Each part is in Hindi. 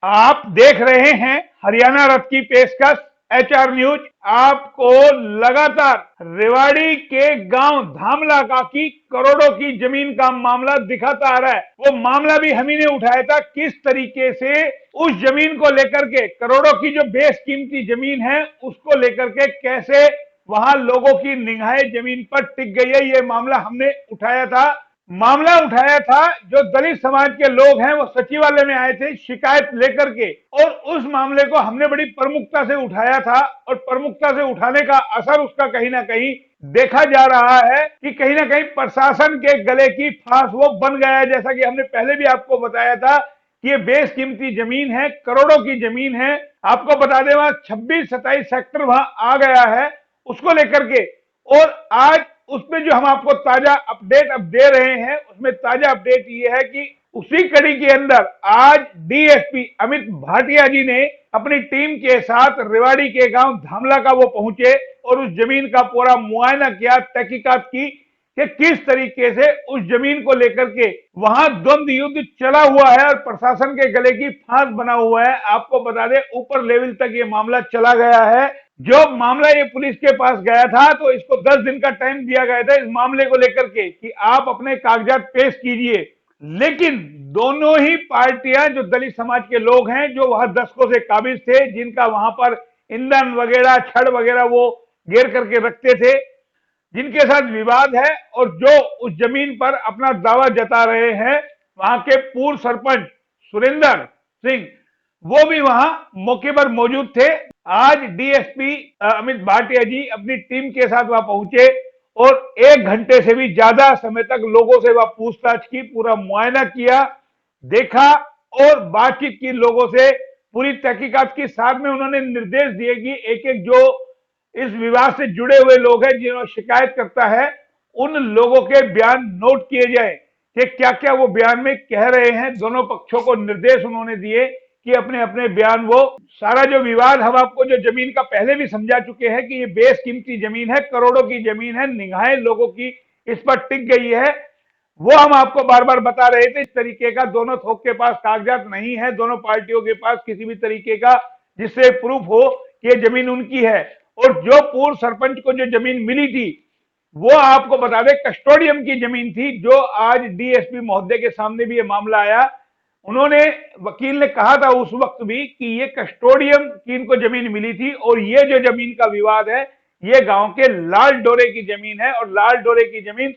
आप देख रहे हैं हरियाणा रथ की पेशकश एचआर न्यूज। आपको लगातार रेवाड़ी के गांव धामलाका की करोड़ों की जमीन का मामला दिखाता आ रहा है। वो मामला भी हम ही ने उठाया था, किस तरीके से उस जमीन को लेकर के, करोड़ों की जो बेशकीमती जमीन है उसको लेकर के कैसे वहां लोगों की निगाहें जमीन पर टिक गई है, ये मामला हमने उठाया था। मामला उठाया था, जो दलित समाज के लोग हैं वो सचिवालय में आए थे शिकायत लेकर के, और उस मामले को हमने बड़ी प्रमुखता से उठाया था। और प्रमुखता से उठाने का असर उसका कहीं ना कहीं देखा जा रहा है कि कहीं ना कहीं प्रशासन के गले की फांस वो बन गया है। जैसा कि हमने पहले भी आपको बताया था कि ये बेशकीमती जमीन है, करोड़ों की जमीन है। आपको बता दें वहां 26-27 सेक्टर वहां आ गया है उसको लेकर के। और आज उसमें जो हम आपको ताजा अपडेट अब दे रहे हैं, उसमें ताजा अपडेट ये है कि उसी कड़ी के अंदर आज डीएसपी अमित भाटिया जी ने अपनी टीम के साथ रेवाड़ी के गांव धामला का वो पहुंचे और उस जमीन का पूरा मुआयना किया, तहकीकात की कि किस तरीके से उस जमीन को लेकर के वहां द्वंद्व युद्ध चला हुआ है और प्रशासन के गले की फांस बना हुआ है। आपको बता दें ऊपर लेवल तक ये मामला चला गया है। जो मामला ये पुलिस के पास गया था तो इसको 10 दिन का टाइम दिया गया था इस मामले को लेकर के कि आप अपने कागजात पेश कीजिए। लेकिन दोनों ही पार्टियां, जो दलित समाज के लोग हैं जो वहां दशकों से काबिज थे, जिनका वहां पर ईंधन वगैरह छड़ वगैरह वो घेर करके रखते थे, जिनके साथ विवाद है और जो उस जमीन पर अपना दावा जता रहे हैं, वहां के पूर्व सरपंच सुरेंद्र सिंह वो भी वहां मौके पर मौजूद थे। आज डीएसपी अमित भाटिया जी अपनी टीम के साथ वहां पहुंचे और 1 घंटे से भी ज्यादा समय तक लोगों से वहां पूछताछ की, पूरा मुआयना किया, देखा और बातचीत की लोगों से, पूरी तहकीकात की। साथ में उन्होंने निर्देश दिए कि एक एक जो इस विवाद से जुड़े हुए लोग हैं, जिन्होंने शिकायत करता है, उन लोगों के बयान नोट किए जाए कि क्या क्या वो बयान में कह रहे हैं। दोनों पक्षों को निर्देश उन्होंने दिए कि अपने अपने बयान वो सारा जो विवाद, हम आपको जो जमीन का पहले भी समझा चुके हैं कि ये बेशकीमती जमीन है, करोड़ों की जमीन है, निगाहें लोगों की इस पर टिक गई है, वो हम आपको बार बार बता रहे थे। इस तरीके का दोनों थोक के पास कागजात नहीं है, दोनों पार्टियों के पास किसी भी तरीके का जिससे प्रूफ हो कि ये जमीन उनकी है। और जो पूर्व सरपंच को जो जमीन मिली थी वो आपको बता दें कस्टोडियम की जमीन थी, जो आज डीएसपी महोदय के सामने भी ये मामला आया। उन्होंने, वकील ने कहा था उस वक्त भी कि ये कस्टोडियम की इनको जमीन मिली थी और ये जो जमीन का विवाद है ये गांव के लाल डोरे की जमीन है। और लाल डोरे की जमीन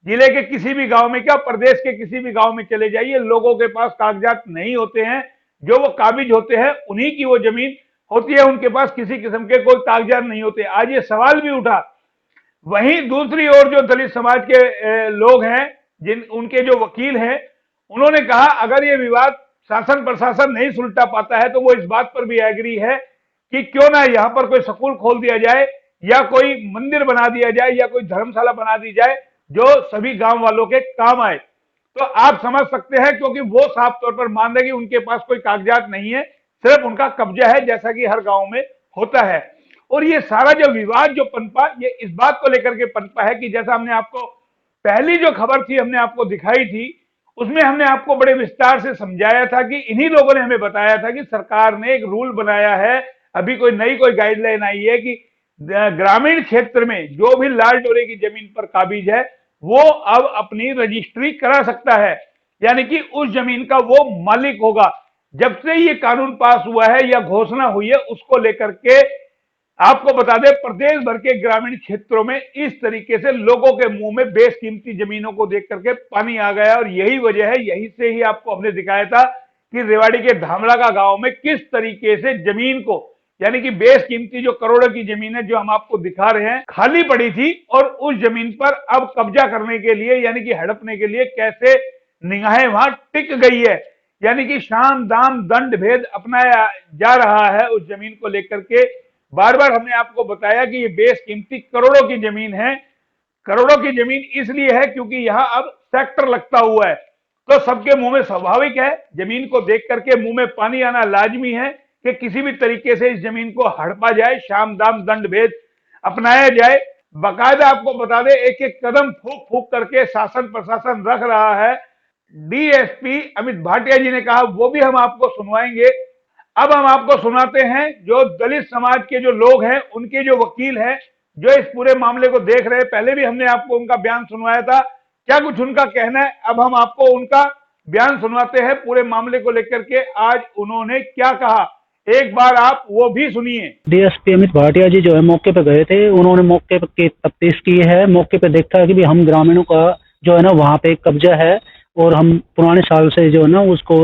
जिले के किसी भी गांव में, क्या प्रदेश के किसी भी गांव में चले जाइए, लोगों के पास कागजात नहीं होते हैं। जो वो काबिज होते हैं उन्हीं की वो जमीन होती है, उनके पास किसी किस्म के कोई कागजात नहीं होते। आज ये सवाल भी उठा। वहीं दूसरी ओर जो दलित समाज के लोग हैं, जिन उनके जो वकील हैं, उन्होंने कहा अगर ये विवाद शासन प्रशासन नहीं सुलटा पाता है तो वो इस बात पर भी एग्री है कि क्यों ना यहाँ पर कोई स्कूल खोल दिया जाए या कोई मंदिर बना दिया जाए या कोई धर्मशाला बना दी जाए जो सभी गांव वालों के काम आए। तो आप समझ सकते हैं, क्योंकि वो साफ तौर पर मान रहे कि उनके पास कोई कागजात नहीं है, सिर्फ उनका कब्जा है, जैसा कि हर गांव में होता है। और ये सारा जो विवाद जो पनपा, ये इस बात को लेकर के पनपा है कि जैसा हमने आपको पहली जो खबर थी हमने आपको दिखाई थी, उसमें हमने आपको बड़े विस्तार से समझाया था कि इन्हीं लोगों ने हमें बताया था कि सरकार ने एक रूल बनाया है, अभी कोई नई कोई गाइडलाइन आई है कि ग्रामीण क्षेत्र में जो भी लाल डोरे की जमीन पर काबिज है वो अब अपनी रजिस्ट्री करा सकता है, यानी कि उस जमीन का वो मालिक होगा। जब से ये कानून पास हुआ है या घोषणा हुई है, उसको लेकर के आपको बता दें प्रदेश भर के ग्रामीण क्षेत्रों में इस तरीके से लोगों के मुंह में बेशकीमती जमीनों को देख करके पानी आ गया। और यही वजह है, यही से ही आपको हमने दिखाया था कि रेवाड़ी के धामला का गांव में किस तरीके से जमीन को, यानी कि बेशकीमती जो करोड़ों की जमीन है जो हम आपको दिखा रहे हैं, खाली पड़ी थी और उस जमीन पर अब कब्जा करने के लिए, यानी कि हड़पने के लिए कैसे निगाहें वहां टिक गई है, यानी कि शाम दाम दंड भेद अपनाया जा रहा है उस जमीन को लेकर के। बार बार हमने आपको बताया कि ये बेशकीमती करोड़ों की जमीन है। करोड़ों की जमीन इसलिए है क्योंकि यहां अब सेक्टर लगता हुआ है, तो सबके मुंह में स्वाभाविक है, जमीन को देख करके मुंह में पानी आना लाजमी है कि किसी भी तरीके से इस जमीन को हड़पा जाए, शाम दाम दंड भेद अपनाया जाए। बाकायदा आपको बता दें एक एक कदम फूक फूक करके शासन प्रशासन रख रहा है डीएसपी अमित भाटिया जी ने कहा, वो भी हम आपको सुनवाएंगे। अब हम आपको सुनाते हैं जो दलित समाज के जो लोग हैं, उनके जो वकील हैं, जो इस पूरे मामले को देख रहे हैं। पहले भी हमने आपको उनका बयान सुनवाया था, क्या कुछ उनका कहना है, अब हम आपको उनका बयान सुनवाते हैं पूरे मामले को लेकर के आज उन्होंने क्या कहा। एक बार आप वो भी सुनिए। डीएसपी अमित भाटिया जी जो है मौके पे गए थे, उन्होंने मौके पे की तफ्तीश की है। मौके पे देखा कि भी हम ग्रामीणों का जो है ना वहाँ पे एक कब्जा है और हम पुराने साल से जो है ना उसको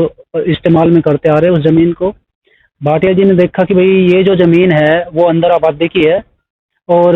इस्तेमाल में करते आ रहे हैं उस जमीन को। भाटिया जी ने देखा कि भाई ये जो जमीन है वो अंदर आबादी की है और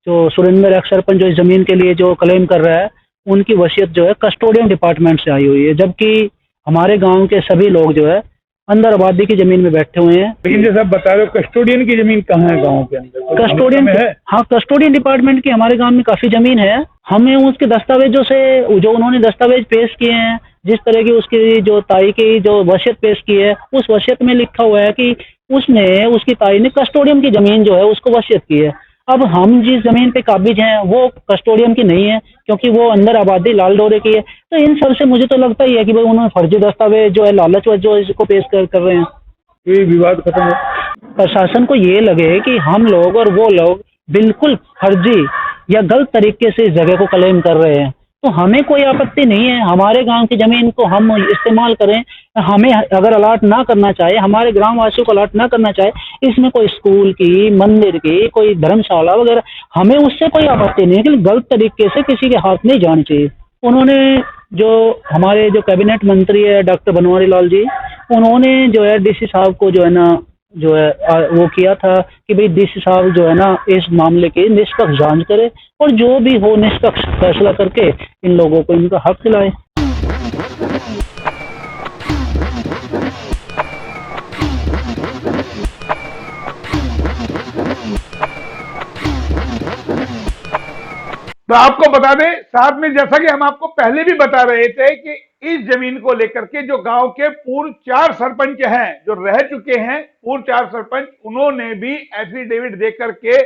जो सुरेंद्र एक्स सरपंच जो इस जमीन के लिए जो क्लेम कर रहा है उनकी वसीयत जो है कस्टोडियन डिपार्टमेंट से आई हुई है, जबकि हमारे गांव के सभी लोग जो है अंदर आबादी की जमीन में बैठे हुए हैं। लेकिन जैसा बता रहे हो, कस्टोडियन की जमीन कहाँ है गांव के अंदर? कस्टोडियन है, हाँ कस्टोडियन डिपार्टमेंट की हमारे गांव में काफी जमीन है। हमें उसके दस्तावेजों से जो उन्होंने दस्तावेज पेश किए हैं, जिस तरह की उसकी जो ताई की जो वसीयत पेश की है, उस वसीयत में लिखा हुआ है कि उसने उसकी ताई ने कस्टोडियन की जमीन जो है उसको वसीयत की है। अब हम जिस जमीन पे काबिज हैं वो कस्टोडियन की नहीं है क्योंकि वो अंदर आबादी लाल डोरे की है। तो इन सब से मुझे तो लगता ही है कि भाई उन्होंने फर्जी दस्तावेज जो है लालच जो इसको पेश कर रहे हैं। ये विवाद खत्म हो। प्रशासन को ये लगे कि हम लोग और वो लोग बिल्कुल फर्जी या गलत तरीके से इस जगह को क्लेम कर रहे हैं, तो हमें कोई आपत्ति नहीं है हमारे गांव की जमीन को हम इस्तेमाल करें। हमें अगर अलॉट ना करना चाहे, हमारे ग्राम वासियों को अलॉट ना करना चाहे, इसमें कोई स्कूल की, मंदिर की, कोई धर्मशाला वगैरह, हमें उससे कोई आपत्ति नहीं है, लेकिन गलत तरीके से किसी के हाथ नहीं जानी चाहिए। उन्होंने जो हमारे जो कैबिनेट मंत्री है डॉक्टर बनवारी लाल जी, उन्होंने जो है डीसी साहब को जो है ना जो है वो किया था कि भाई डीसी साहब जो है ना इस मामले की निष्पक्ष जांच करे और जो भी हो निष्पक्ष फैसला करके इन लोगों को इनका हक दिलाए। तो आपको बता दें साथ में, जैसा कि हम आपको पहले भी बता रहे थे कि इस जमीन को लेकर के जो गांव के पूर्व 4 सरपंच हैं, जो रह चुके हैं पूर्व 4 सरपंच, उन्होंने भी एफिडेविट दे करके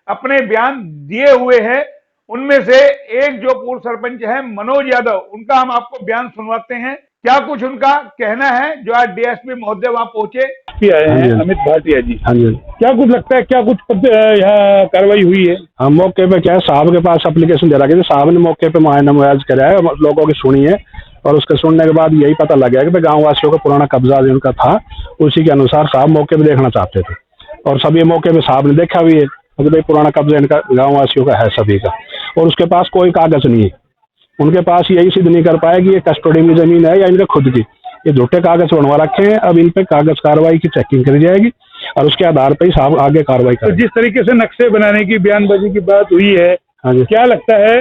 अपने बयान दिए हुए हैं। उनमें से एक जो पूर्व सरपंच है मनोज यादव, उनका हम आपको बयान सुनवाते हैं, क्या कुछ उनका कहना है। जो आज डीएसपी महोदय वहां पहुंचे आए हैं, अमित भाटिया जी। हाँ जी, क्या कुछ लगता है, क्या कुछ यहाँ कार्रवाई हुई है? हम मौके पे क्या है साहब के पास एप्लीकेशन दे रखी थी, साहब ने मौके पे मुआयना मुआयज कराया है, लोगों की सुनी है और उसके सुनने के बाद यही पता लग गया कि भाई गाँव वासियों का पुराना कब्जा जिनका था उसी के अनुसार साहब मौके पे देखना चाहते थे और सभी मौके पे साहब ने देखा भी है कि भाई पुराना कब्जा इनका गाँव वासियों का है सभी का, और उसके पास कोई कागज नहीं है। उनके पास यही सिद्ध नहीं कर पाया कि ये कस्टोडियन की जमीन है या इनके खुद की, ये झूठे कागज बनवा रखे हैं। अब इन पे कागज कार्रवाई की चेकिंग करी जाएगी और उसके आधार पर ही साहब आगे कार्रवाई करेंगे। तो जिस तरीके से नक्शे बनाने की बयानबाजी की बात हुई है, हाँ जी, क्या लगता है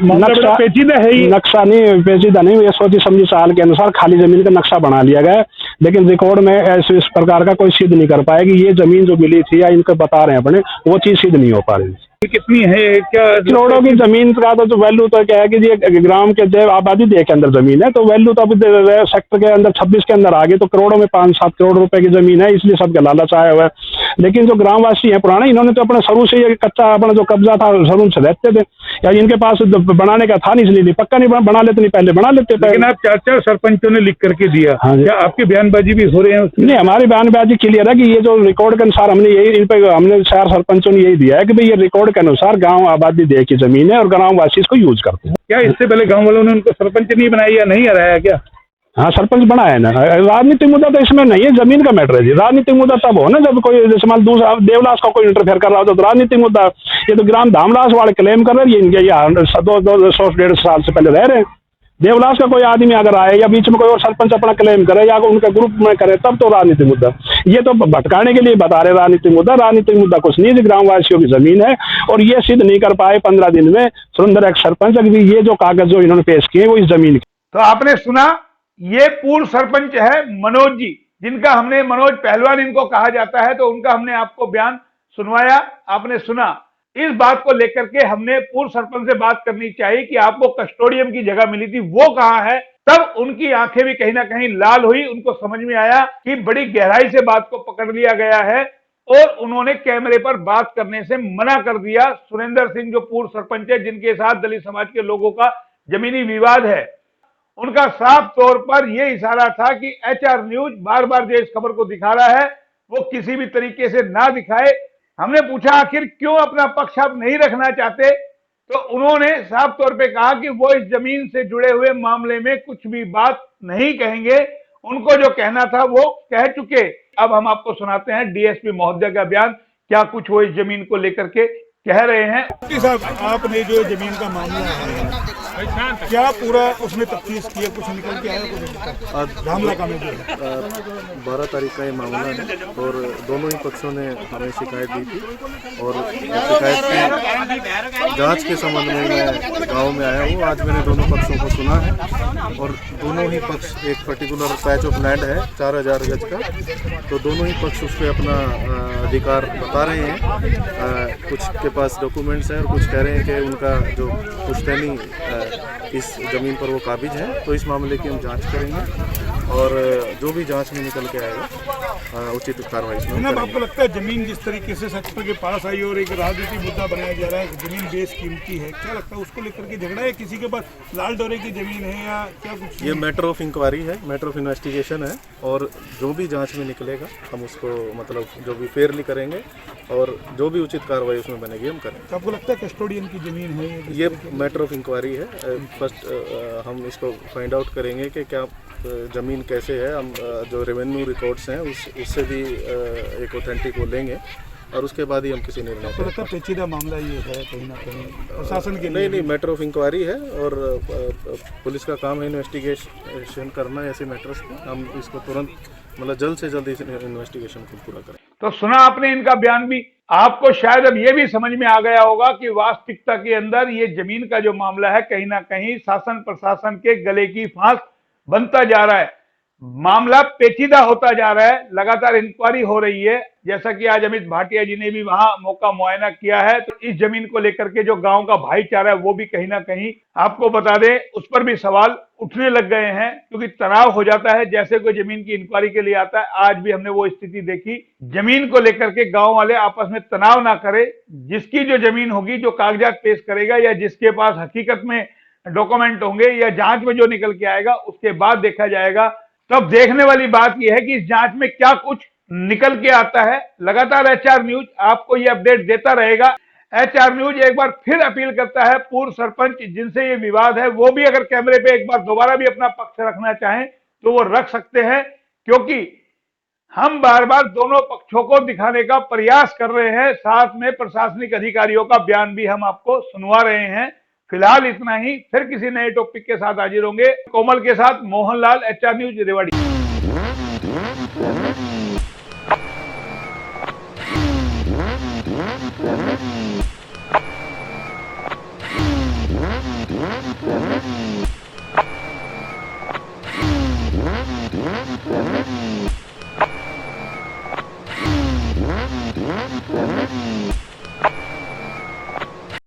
नक्शा पेचीदा है? ये नक्शा नहीं पेचीदा नहीं, ये सोची समझी साल के अनुसार खाली जमीन का नक्शा बना लिया गया है, लेकिन रिकॉर्ड में ऐसे इस प्रकार का कोई सिद्ध नहीं कर पाया कि ये जमीन जो मिली थी या इनको बता रहे हैं अपने, वो चीज सिद्ध नहीं हो पा रही। कितनी है, क्या करोड़ों की जमीन का तो वैल्यू तो क्या है कि ये ग्राम के जो आबादी देह के अंदर जमीन है, तो वैल्यू तो अभी सेक्टर के अंदर 26 के अंदर आ गई, तो करोड़ों में 5-7 करोड़ रुपए की जमीन है, इसलिए सबके लालच आया हुआ है। लेकिन जो ग्रामवासी हैं पुराने, इन्होंने तो अपने शुरू से ये कच्चा अपना जो कब्जा था शुरू से रहते थे, या इनके पास बनाने का था नहीं, इसलिए पक्का नहीं बना लेते, नहीं पहले बना लेते। लेकिन आप 4 सरपंचों ने लिख करके दिया, क्या आपकी बयानबाजी भी हो रहे हैं? नहीं, हमारी बयानबाजी क्लियर है कि ये जो रिकॉर्ड के अनुसार हमने यही इन पे हमने 4 सरपंचों ने यही दिया है कि भाई ये रिकॉर्ड के अनुसार गांव आबादी देह की जमीन है और गांव वासी इसको यूज करते हैं। क्या इससे पहले गांव वालों ने उनको सरपंच नहीं बनाया या नहीं हराया क्या? हाँ, सरपंच बना है ना। राजनीतिक मुद्दा तो इसमें नहीं है, जमीन का मैटर है जी। राजनीतिक मुद्दा तब हो ना जब कोई जैसे मान दूसरा देवलास का कोई इंटरफेयर कर रहा हो तो राजनीतिक मुद्दा। ये तो ग्राम धामलास वाले क्लेम कर रहे हैं, इनके 100-150 साल से पहले रह रहे हैं। देवलास का कोई आदमी अगर आए या बीच में कोई और सरपंच अपना क्लेम करे या उनके ग्रुप में करे, तब तो राजनीतिक मुद्दा। ये तो भटकाने के लिए बता रहे राजनीतिक मुद्दा। राजनीतिक मुद्दा कुछ नहीं है, ग्राम वासियों की जमीन है और ये सिद्ध नहीं कर पाए 15 दिन में सुरेंद्र एक्स सरपंच ये जो कागज जो इन्होंने पेश किए वो इस जमीन के। तो आपने सुना, ये पूर्व सरपंच है मनोज जी, जिनका हमने मनोज पहलवान इनको कहा जाता है, तो उनका हमने आपको बयान सुनवाया, आपने सुना। इस बात को लेकर के हमने पूर्व सरपंच से बात करनी चाहिए कि आपको कस्टोडियम की जगह मिली थी, वो कहां है। तब उनकी आंखें भी कहीं ना कहीं लाल हुई, उनको समझ में आया कि बड़ी गहराई से बात को पकड़ लिया गया है और उन्होंने कैमरे पर बात करने से मना कर दिया। सुरेंद्र सिंह जो पूर्व सरपंच है, जिनके साथ दलित समाज के लोगों का जमीनी विवाद है, उनका साफ तौर पर यह इशारा था कि एचआर न्यूज बार बार जो इस खबर को दिखा रहा है वो किसी भी तरीके से ना दिखाए। हमने पूछा आखिर क्यों अपना पक्ष आप नहीं रखना चाहते, तो उन्होंने साफ तौर पे कहा कि वो इस जमीन से जुड़े हुए मामले में कुछ भी बात नहीं कहेंगे, उनको जो कहना था वो कह चुके। अब हम आपको सुनाते हैं डीएसपी महोदय का बयान, क्या कुछ वो इस जमीन को लेकर के कह रहे हैं। साहब, आपने जो जमीन का मामला है क्या पूरा उसमें तफ्तीश किया, कुछ निकल के आया कुछ धामला का में जो है? 12 तारीख का ये मामला है और दोनों ही पक्षों ने हमें शिकायत दी थी और शिकायत की जांच के संबंध में मैं गांव में आया हूँ। आज मैंने दोनों पक्षों को सुना है और दोनों ही पक्ष, एक पर्टिकुलर पैच ऑफ लैंड है 4000 गज का, तो दोनों ही पक्ष उस पर अपना अधिकार बता रहे हैं। कुछ के पास डॉक्यूमेंट्स हैं और कुछ कह रहे हैं कि उनका जो पुश्तैनी इस ज़मीन पर वो काबिज है। तो इस मामले की हम जांच करेंगे और जो भी जांच में निकल के आएगा उचित कार्रवाई इसमें जनाब, आपको लगता है जमीन जिस तरीके से सेक्टर के पास आई और एक राजनीतिक मुद्दा बनाया जा रहा है, जमीन बेस कीमती है, क्या लगता है उसको लेकर के झगड़ा है? किसी के पास लाल डोरे की जमीन है या क्या कुछ? ये मैटर ऑफ इंक्वायरी है, मैटर ऑफ इन्वेस्टिगेशन है और जो भी जांच में निकलेगा हम उसको मतलब जो भी फेयरली करेंगे और जो भी उचित कार्रवाई उसमें बनेगी हम करेंगे। तो आपको लगता है कस्टोडियन की जमीन है? ये मैटर ऑफ इंक्वायरी है। फर्स्ट हम इसको फाइंड आउट करेंगे कि क्या ज़मीन कैसे है। हम जो रेवेन्यू रिकॉर्ड्स हैं उससे भी एक ऑथेंटिक वो लेंगे और उसके बाद ही हम किसी निर्णय तो लगता है पेचीदा मामला ये है कहीं ना कहीं प्रशासन के लिए? नहीं, मैटर ऑफ इंक्वायरी है और पुलिस का काम है इन्वेस्टिगेशन करना ऐसे मैटर्स को। हम इसको तुरंत मतलब जल्द से जल्द इस इन्वेस्टिगेशन को पूरा करें। तो सुना आपने इनका बयान भी। आपको शायद अब ये भी समझ में आ गया होगा कि वास्तविकता के अंदर ये जमीन का जो मामला है कहीं ना कहीं शासन प्रशासन के गले की फांस बनता जा रहा है, मामला पेचीदा होता जा रहा है, लगातार इंक्वायरी हो रही है। जैसा कि आज अमित भाटिया जी ने भी वहां मौका मुआयना किया है, तो इस जमीन को लेकर के जो गांव का भाईचारा है वो भी कहीं ना कहीं आपको बता दें उस पर भी सवाल उठने लग गए हैं, क्योंकि तनाव हो जाता है जैसे कोई जमीन की इंक्वायरी के लिए आता है। आज भी हमने वो स्थिति देखी, जमीन को लेकर के गांव वाले आपस में तनाव ना करे, जिसकी जो जमीन होगी, जो कागजात पेश करेगा या जिसके पास हकीकत में डॉक्यूमेंट होंगे या जांच में जो निकल के आएगा उसके बाद देखा जाएगा। तब देखने वाली बात यह है कि इस जांच में क्या कुछ निकल के आता है। लगातार एचआर न्यूज आपको ये अपडेट देता रहेगा। एचआर न्यूज एक बार फिर अपील करता है पूर्व सरपंच जिनसे ये विवाद है, वो भी अगर कैमरे पे एक बार दोबारा भी अपना पक्ष रखना चाहें तो वो रख सकते हैं, क्योंकि हम बार बार दोनों पक्षों को दिखाने का प्रयास कर रहे हैं। साथ में प्रशासनिक अधिकारियों का बयान भी हम आपको सुनवा रहे हैं। फिलहाल इतना ही, फिर किसी नए टॉपिक के साथ हाजिर होंगे। कोमल के साथ मोहनलाल, एचआर न्यूज रेवाड़ी।